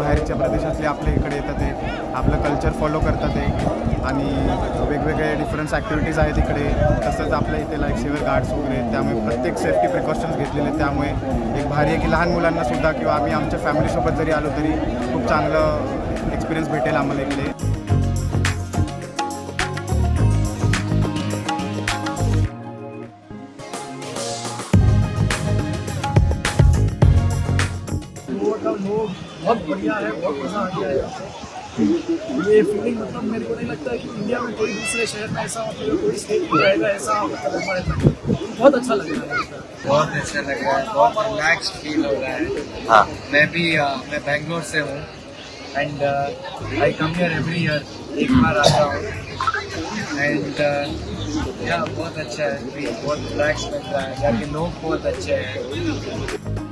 बाहेरच्या प्रदेशातले आपल्या इकडे येतात ते आपलं कल्चर फॉलो करतात ते आणि वेगवेगळे डिफरन्स ॲक्टिव्हिटीज आहेत इकडे. तसंच आपल्या इथे लाईक सिव्हिल गार्ड्स वगैरे, त्यामुळे प्रत्येक सेफ्टी प्रिकॉशन्स घेतलेले आहेत. त्यामुळे एक भारी आहे की लहान मुलांनासुद्धा किंवा आम्ही आमच्या फॅमिलीसोबत जरी आलो तरी खूप चांगलं एक्सपिरियन्स भेटेल आम्हाला इकडे. बहुत बढ़िया है, बहुत मज़ा आ गया है। ये फीलिंग मतलब मेरे को नहीं लगता है कि इंडिया में कोई दूसरे शहर में ऐसा मतलब कोई स्टेट में रहेगा ऐसा मतलब हमारे तक बहुत अच्छा लग रहा है। बहुत अच्छा लग रहा है, बहुत रिलैक्स फील हो रहा है। हाँ मैं बेंगलोर से हूँ and I come here every year, एक बार आता हूँ एंड बहुत अच्छा है, बहुत रिलैक्स लग रहा है, जाके लोग बहुत अच्छे हैं।